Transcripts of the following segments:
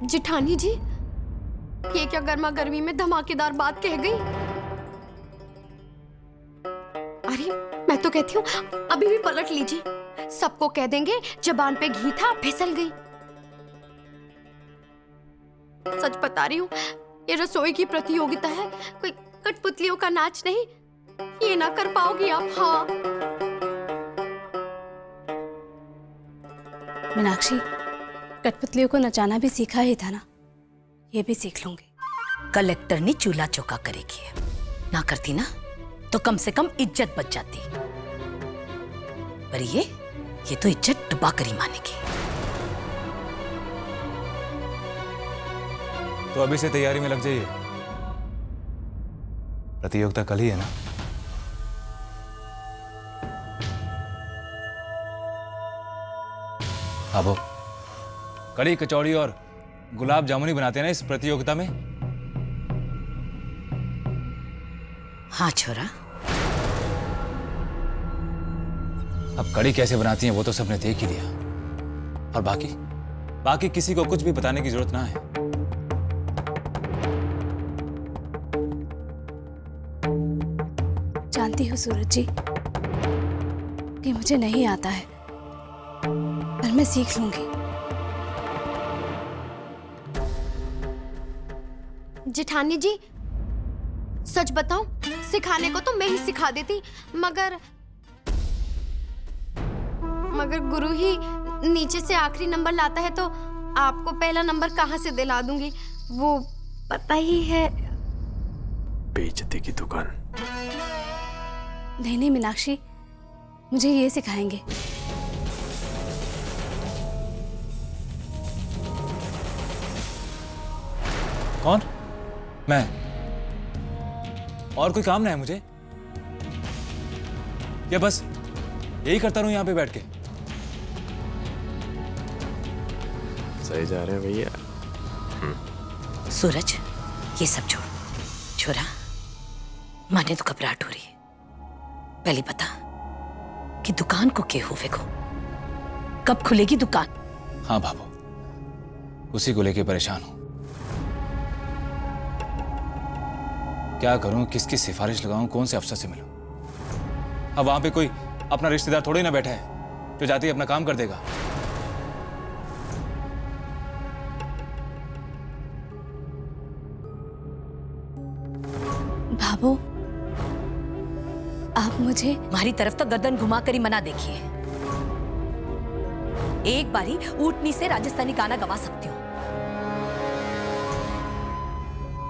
जिठानी जी, ये क्या गर्मा गर्मी में धमाकेदार बात कह गई? अरे मैं तो कहती हूँ अभी भी पलट लीजिए, सबको कह देंगे जबान पे घी था, फिसल गई। सच बता रही हूँ, ये रसोई की प्रतियोगिता है, कोई कठपुतलियों का नाच नहीं। ये ना कर पाओगी आप। हाँ मीनाक्षी, कठपुतलियों को नचाना भी सीखा ही था ना, ये भी सीख लूंगी। कलेक्टर ने चूल्हा चौका करेगी, ना करती ना तो कम से कम इज्जत बच जाती, पर ये तो इज्जत डुबा कर ही मानेगी। तो अभी से तैयारी में लग जाइए, प्रतियोगिता कल ही है ना। अब कड़ी कचौड़ी और गुलाब जामुनी बनाते हैं ना इस प्रतियोगिता में। हाँ छोरा। अब कड़ी कैसे बनाती हैं वो तो सबने देख ही लिया, और बाकी किसी को कुछ भी बताने की जरूरत ना है। जानती हूँ सूरज जी कि मुझे नहीं आता है, पर मैं सीख लूंगी। जिठानी जी, सच बताऊं, सिखाने को तो मैं ही सिखा देती, मगर गुरु ही नीचे से आखिरी नंबर लाता है तो आपको पहला नंबर कहाँ से दिला दूंगी, वो पता ही है। बेइज्जती की दुकान। नहीं मीनाक्षी, मुझे ये सिखाएंगे। कौन? मैं? और कोई काम ना है मुझे, या बस यही करता रहूं यहां पे बैठ के? सही जा रहे हैं भैया। सूरज, ये सब छोड़। छोरा, माने तो घबराहट हो रही है, पहले बता कि दुकान को के हुए को कब खुलेगी दुकान? हाँ बाबू, उसी को लेके परेशान हूं। क्या करूं, किसकी सिफारिश लगाऊं, कौन से अफसर से मिलूं? अब वहां पे कोई अपना रिश्तेदार थोड़ी ना बैठा है जो जाते ही अपना काम कर देगा। बाबू, आप मुझे हमारी तरफ तो गर्दन घुमा कर ही मना देखिए। एक बारी ऊँटनी से राजस्थानी गाना गवा सकती हूँ,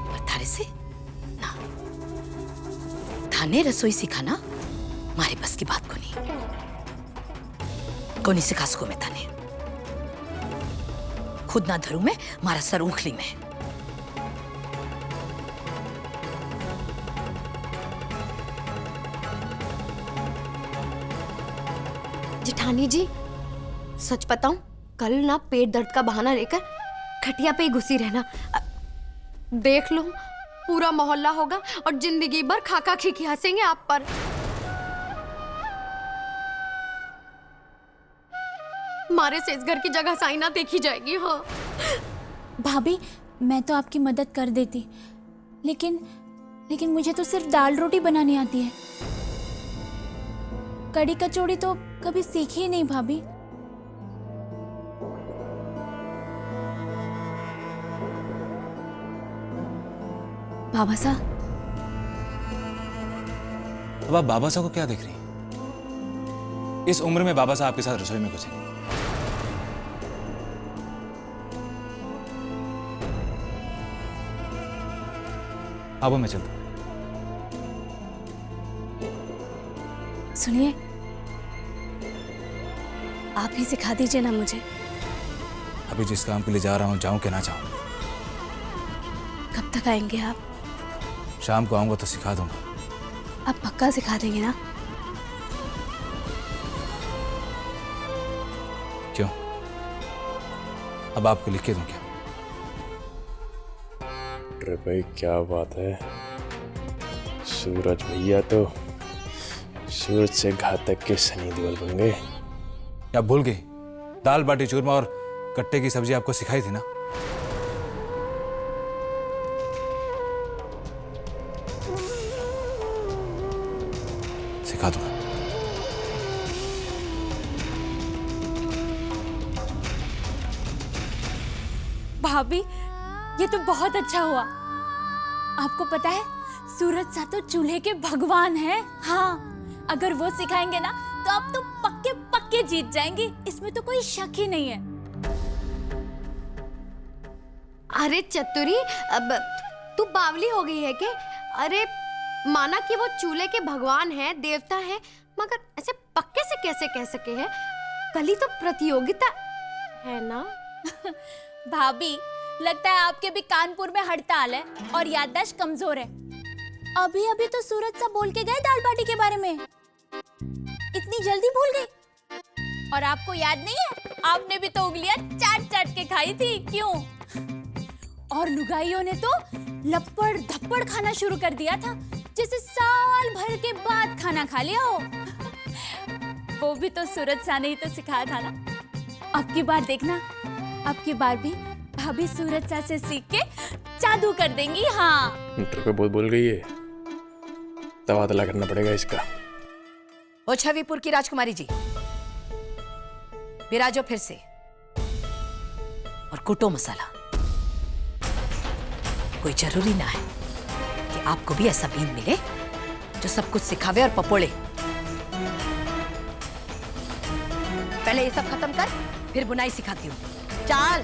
पर थारे से ना। थाने रसोई सिखाना हमारे बस की बात को नहीं सिखा सको मैं थाने। खुद ना धरूं मैं, मारा सर ऊखली में। जिठानी जी, सच बताऊं, कल ना पेट दर्द का बहाना लेकर खटिया पे ही घुसी रहना। देख लो, पूरा मोहल्ला होगा और जिंदगी भर खाका खीखी हंसेंगे आप पर। मारे से इस घर की जगह साई ना देखी जाएगी। हाँ भाभी, मैं तो आपकी मदद कर देती, लेकिन मुझे तो सिर्फ दाल रोटी बनानी आती है। कड़ी कचौड़ी तो कभी सीखी ही नहीं भाभी। बाबा साहब, अब आप बाबा साहब को क्या देख रही हैं? इस उम्र में बाबा साहब आपके साथ रसोई में घुसेंगे? अब मैं चलता हूं। सुनिए, आप ही सिखा दीजिए ना मुझे। अभी जिस काम के लिए जा रहा हूं, जाऊं कि ना जाऊं? कब तक आएंगे आप? शाम को आऊंगा तो सिखा दूंगा। आप पक्का सिखा देंगे ना? क्यों, अब आपको लिख के दूं क्या? अरे भाई क्या बात है, सूरज भैया तो सूरज से घातक के सनी देओल बन गए। या भूल गई, दाल बाटी चूरमा और कट्टे की सब्जी आपको सिखाई थी ना? सिखा दूंगा। भाभी, ये तो बहुत अच्छा हुआ। आपको पता है, सूरज सा तो चूल्हे के भगवान है। हाँ, अगर वो सिखाएंगे ना तो आप तो पक्के पक्के जीत जाएंगे, इसमें तो कोई शक ही नहीं है। अरे चतुरी, अब तू बावली हो गई है क्या? अरे माना कि वो चूल्हे के भगवान है, देवता है, मगर ऐसे पक्के से कैसे कह सके हैं? कल ही तो प्रतियोगिता है ना। भाभी, लगता है आपके भी कानपुर में हड़ताल है और याददाश्त कमजोर है। अभी अभी तो सूरज सा बोल के गए दाल बाटी के बारे में, इतनी जल्दी भूल गई? और आपको याद नहीं है, आपने भी तो उंगलियां चाट चाट के खाई थी, क्यों? और लुगाइयों ने तो लपड़ धप्पड़ खाना शुरू कर दिया था, जैसे साल भर के बाद खाना खा लिया हो। वो भी तो सूरज सा ने ही तो सिखाया था ना। अब की बार देखना, अब की बार भी भाभी सूरज सा से सीख के जादू कर देंगी। हाँ, इंटर पे बहुत बोल गई है, तबादला करना पड़ेगा इसका। ओ छवीपुर की राजकुमारी जी, विराजो फिर से और कुटो मसाला। कोई जरूरी ना है कि आपको भी ऐसा बीन मिले जो सब कुछ सिखावे और पपोड़े। पहले ये सब खत्म कर, फिर बुनाई सिखाती हूँ। चाल।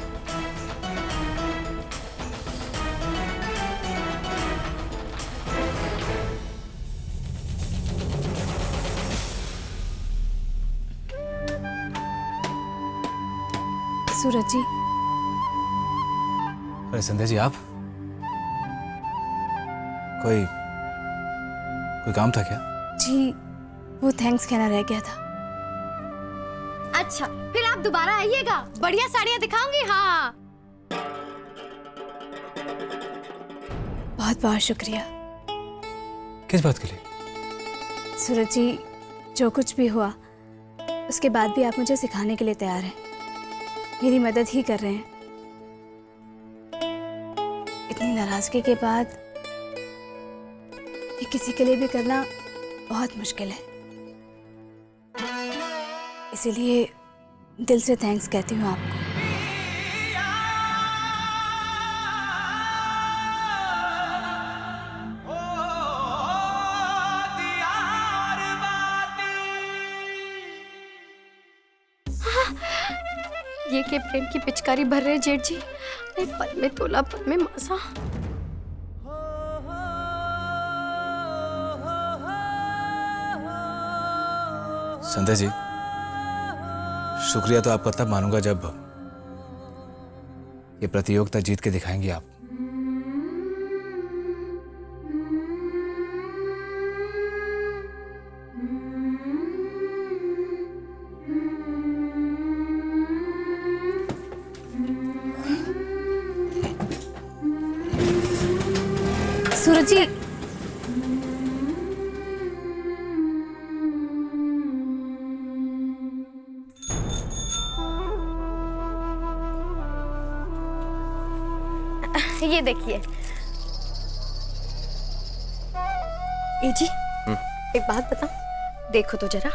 सूरज जी, अरे संध्या जी, आप कोई काम था क्या? जी वो थैंक्स कहना रह गया था। अच्छा, फिर आप दोबारा आइएगा, बढ़िया साड़ियाँ दिखाऊंगी। हाँ, बहुत बहुत शुक्रिया। किस बात के लिए? सूरज जी, जो कुछ भी हुआ उसके बाद भी आप मुझे सिखाने के लिए तैयार हैं, मेरी मदद ही कर रहे हैं। इतनी नाराजगी के बाद ये किसी के लिए भी करना बहुत मुश्किल है, इसीलिए दिल से थैंक्स कहती हूँ आपको। ये के प्रेम की पिचकारी भर रहे जेठ जी। अरे पल में तोला पल में मासा। संध्या जी, शुक्रिया तो आपका तब मानूंगा जब ये प्रतियोगिता जीत के दिखाएंगी आप। सूरज जी, ये देखिए। ए जी, एक बात बताऊं? देखो तो जरा,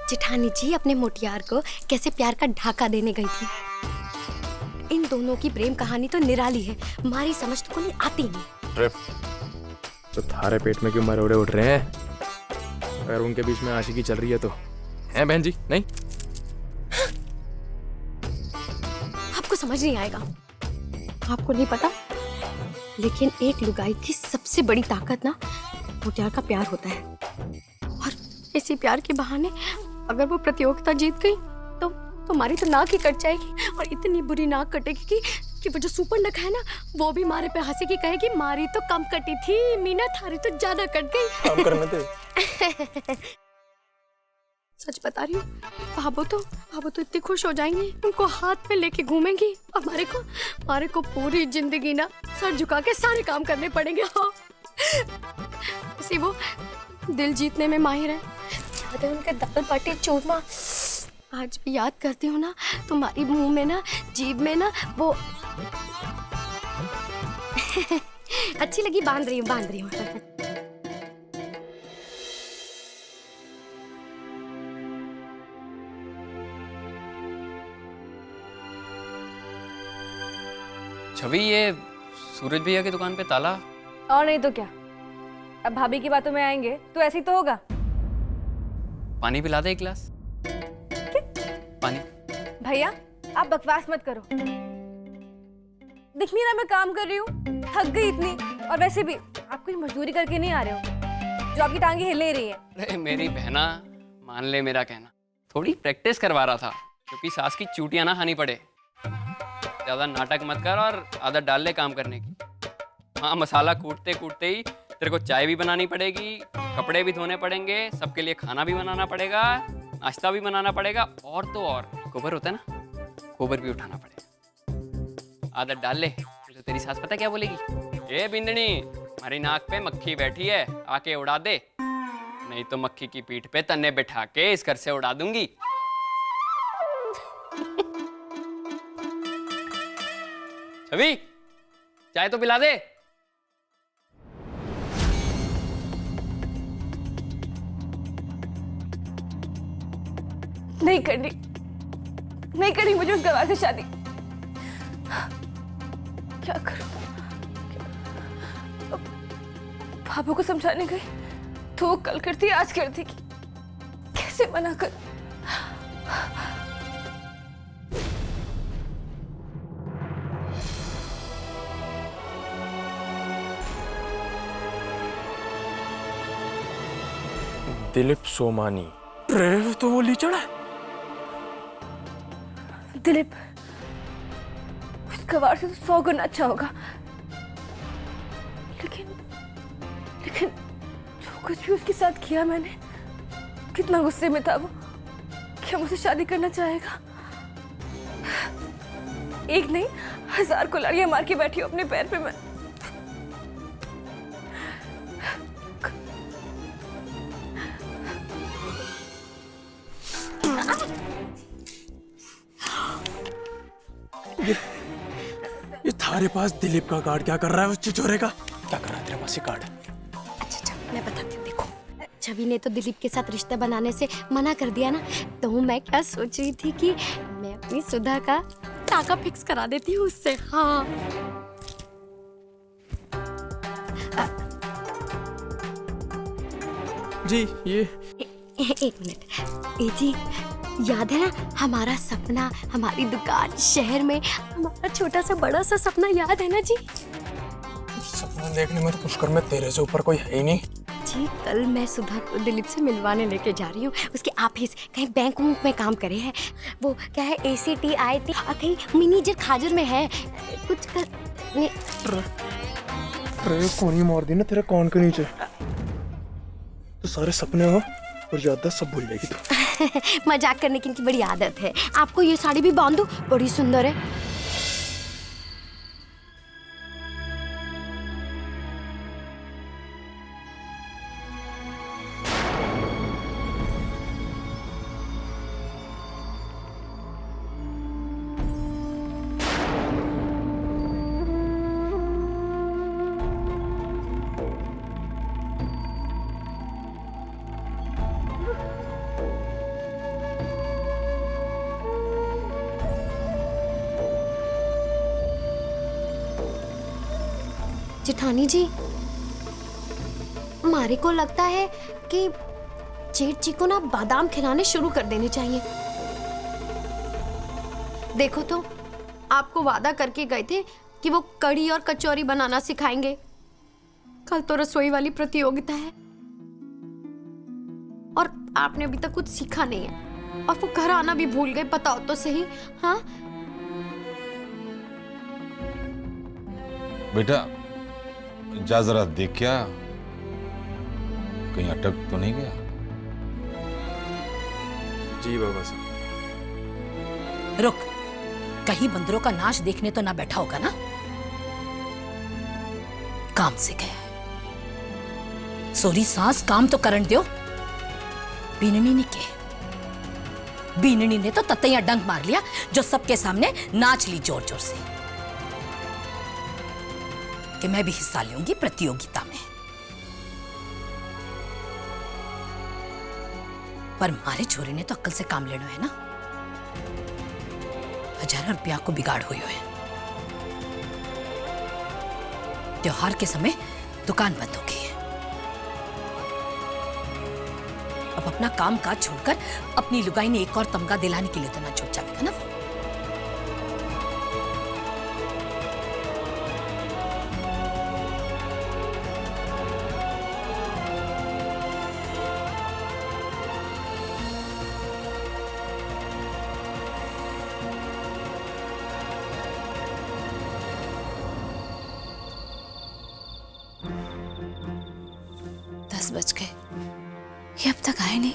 जेठानी जी अपने मोटियार को कैसे प्यार का ढाका देने गई थी। इन दोनों की प्रेम कहानी तो निराली है, हमारी समझ तो कोई आती नहीं। तो थारे पेट में क्यों मरोड़े उठ रहे हैं? अगर उनके बीच में आशिकी चल रही है तो हैं बहन जी? नहीं, आपको समझ नहीं आएगा, आपको नहीं पता, लेकिन एक लुगाई की सबसे बड़ी ताकत ना मोटियार का प्यार होता है। और इसी प्यार के बहाने अगर वो प्रतियोगिता जीत गई तो हमारी तो नाक ही कट जाएगी, और इतनी बुरी नाक कटेगी कि वो जो सुपर नक है ना, वो भी मारे पे हंसेगी, कहेगी मारी तो कम कटी थी मीना, थारी तो ज्यादा कट गई। काम करने दे। सच बता रही हूँ, भाभो तो इतनी खुश हो जाएंगी, उनको हाथ में लेके घूमेंगी। हमारे को पूरी जिंदगी ना सर झुका के सारे काम करने पड़ेंगे। हाँ, इसी वो दिल जीतने में माहिर है। याद है उनके दाल बाटी चूरमा, आज भी याद करती हूँ ना, तुम्हारी मुंह में ना, जीभ में ना वो अच्छी लगी, बांध रही हूँ। छवि, ये सूरज भैया की दुकान पे ताला। और नहीं तो क्या, अब भाभी की बातों में आएंगे तो ऐसे ही तो होगा। पानी पिला दे एक गिलास। पानी। भैया आप बकवास मत करो, दिख नहीं रहा मैं काम कर रही हूँ, थक गई इतनी। और वैसे भी आप कोई मजदूरी करके नहीं आ रहे हो जो आपकी टांगे हिल नहीं रही है। अरे मेरी बहना, मान ले मेरा कहना, थोड़ी प्रैक्टिस करवा रहा था क्योंकि सास की चूटियां ना खानी पड़े। ज्यादा नाटक मत कर और आदत डाल ले काम करने की। हाँ, मसाला कूटते कूटते ही तेरे को चाय भी बनानी पड़ेगी, कपड़े भी धोने पड़ेंगे, सबके लिए खाना भी बनाना पड़ेगा, नाश्ता भी बनाना पड़ेगा, और तो और गोबर होता है ना, गोबर भी उठाना पड़ेगा। आदत डाल ले, तो तेरी सास पता क्या बोलेगी, ए बिंदनी, हमारी नाक पे मक्खी बैठी है, आके उड़ा दे, नहीं तो मक्खी की पीठ पे तन्ने बिठा के इस घर से उड़ा दूंगी। छवि, चाय तो पिला दे। नहीं करनी, नहीं करनी मुझे उस गवार से शादी। क्या करूं? बाबू को समझाने गई तो वो कल करती आज करती, कैसे मना कर। दिलीप सोमानी, रे तो वो लीचड़ है। दिलीप उस गवार से तो 100 गुना अच्छा होगा, लेकिन जो कुछ भी उसके साथ किया मैंने, कितना गुस्से में था वो, क्या मुझसे शादी करना चाहेगा। एक नहीं 1000 कुल्हाड़ियां मार के बैठी हूं अपने पैर पे मैं। ये थारे पास दिलीप का कार्ड क्या कर रहा है? उस चिचोरे का क्या कर रहा है तेरे पास ये कार्ड? अच्छा, मैं बताती हूँ। देखो, छवि ने तो दिलीप के साथ रिश्ता बनाने से मना कर दिया ना, तो मैं क्या सोच रही थी कि मैं अपनी सुधा का टाका फिक्स करा देती हूँ उससे। हाँ, जी ये एक मिनट। ए जी, याद है ना हमारा सपना, हमारी दुकान शहर में, हमारा छोटा सा बड़ा सा सपना याद है ना जी? सपना देखने में तो पुष्कर में तेरे से ऊपर कोई है ही नहीं। जी, कल मैं सुधा को दिलीप से मिलवाने लेके जा रही हूँ। उसके ऑफिस कहीं बैंक में काम करे है, वो क्या है ACTIT कहीं मिनीजर खाजर में है कुछ कर। अरे कोनी मार दी ना तेरे कान के नीचे, तो सारे सपने हो और याददाश्त सब भूल जाएगी तू। मजाक करने की इनकी बड़ी आदत है। आपको ये साड़ी भी बांधो, बड़ी सुंदर है। जेठानी जी, हमारे को लगता है कि जेठ जी को ना बादाम खिलाने शुरू कर देने चाहिए। देखो तो, आपको वादा करके गए थे कि वो कढ़ी और कचौरी बनाना सिखाएंगे। कल तो रसोई वाली प्रतियोगिता है और आपने अभी तक कुछ सीखा नहीं है, और वो घर आना भी भूल गए। बताओ तो सही। हाँ बेटा, जा जरा देख, क्या कहीं अटक तो नहीं गया? जी बाबा साहब। रुक, कहीं बंदरों का नाश देखने तो ना बैठा होगा ना? काम से गया है। सोरी सांस, काम तो करन दो। बीननी ने तो ततैया डंक मार लिया, जो सबके सामने नाच ली जोर जोर से कि मैं भी हिस्सा लूंगी प्रतियोगिता में। पर मारे छोरे ने तो अक्ल से काम लेना है ना। 1000 रुपया को बिगाड़ हुई है। त्योहार के समय दुकान बंद होगी। अब अपना काम काज छोड़कर अपनी लुगाई ने एक और तमगा दिलाने के लिए तो ना छूट जाएगा ना वो। बज गए, ये अब तक आए नहीं।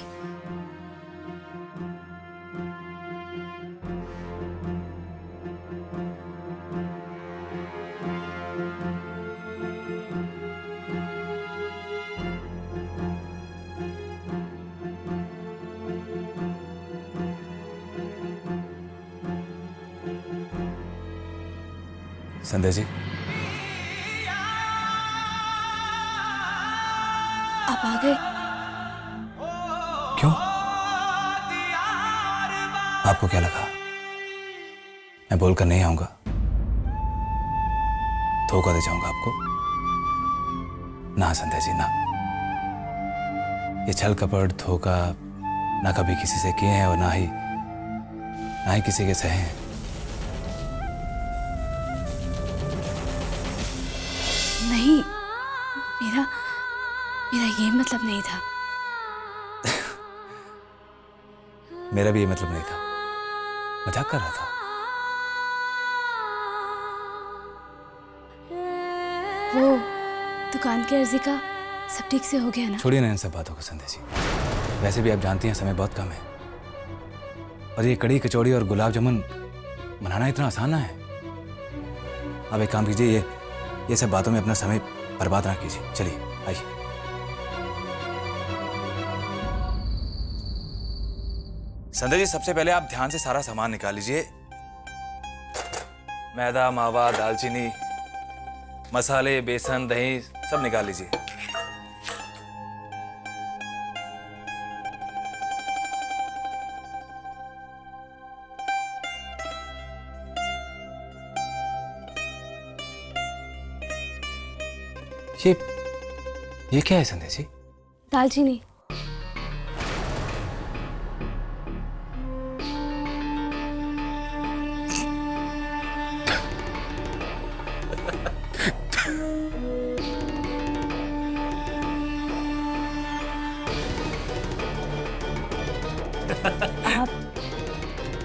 संध्या जी, आप आ गए? क्यों? आपको क्या लगा मैं बोलकर नहीं आऊंगा? धोखा दे जाऊंगा आपको? ना संध्या जी ना, ये छल कपट धोखा ना कभी किसी से किए हैं और ना ही किसी के सहे हैं। नहीं, मेरा ये मतलब नहीं था। मेरा भी ये मतलब नहीं था, मजाक कर रहा था। वो दुकान की अर्जी का सब ठीक से हो गया ना? छोड़िए ना इन सब बातों को संध्या जी, वैसे भी आप जानती हैं समय बहुत कम है और ये कड़ी कचौड़ी और गुलाब जामुन बनाना इतना आसान ना है। आप एक काम कीजिए, ये सब बातों में अपना समय बर्बाद ना कीजिए। चलिए आइए। संध्या जी, सबसे पहले आप ध्यान से सारा सामान निकाल लीजिए। मैदा, मावा, दालचीनी, मसाले, बेसन, दही सब निकाल लीजिए। ये क्या है संध्या जी? दालचीनी।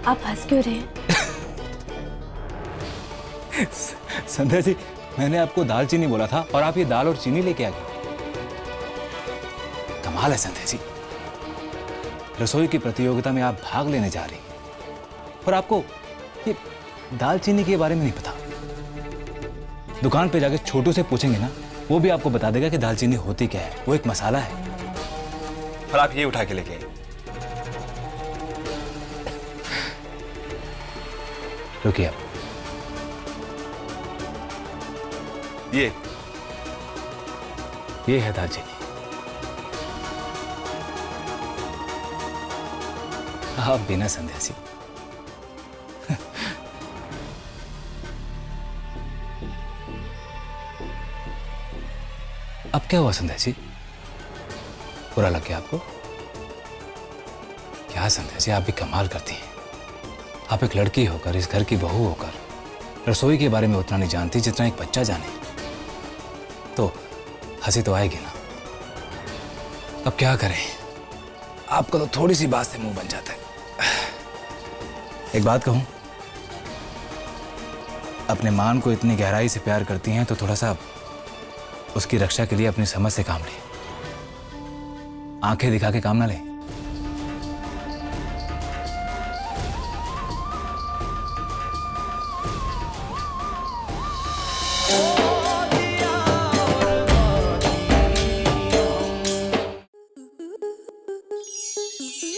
आप हंस क्यों रहे हैं? संध्या जी, मैंने आपको दालचीनी बोला था और आप ये दाल और चीनी लेके आ गए। कमाल है संध्या जी, रसोई की प्रतियोगिता में आप भाग लेने जा रही हैं और आपको ये दालचीनी के बारे में नहीं पता। दुकान पे जाके छोटू से पूछेंगे ना, वो भी आपको बता देगा कि दालचीनी होती क्या है। वो एक मसाला है और आप ये उठा के लेके आए। रुकिए आप, ये है दालचीनी। आप बिना संध्या जी, अब क्या हुआ संध्या जी? बुरा लग गया आपको? क्या संध्या जी, आप भी कमाल करती हैं। आप एक लड़की होकर, इस घर की बहू होकर रसोई के बारे में उतना नहीं जानती जितना एक बच्चा जाने। तो हंसी तो आएगी ना। अब क्या करें, आपका तो थोड़ी सी बात से मुंह बन जाता है। एक बात कहूं, अपने मान को इतनी गहराई से प्यार करती हैं तो थोड़ा सा उसकी रक्षा के लिए अपनी समझ से काम लें। आंखें दिखा के काम ना लें।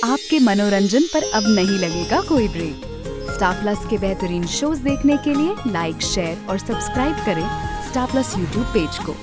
आपके मनोरंजन पर अब नहीं लगेगा कोई ब्रेक। स्टार प्लस के बेहतरीन शोज देखने के लिए लाइक, शेयर और सब्सक्राइब करें स्टार प्लस यूट्यूब पेज को।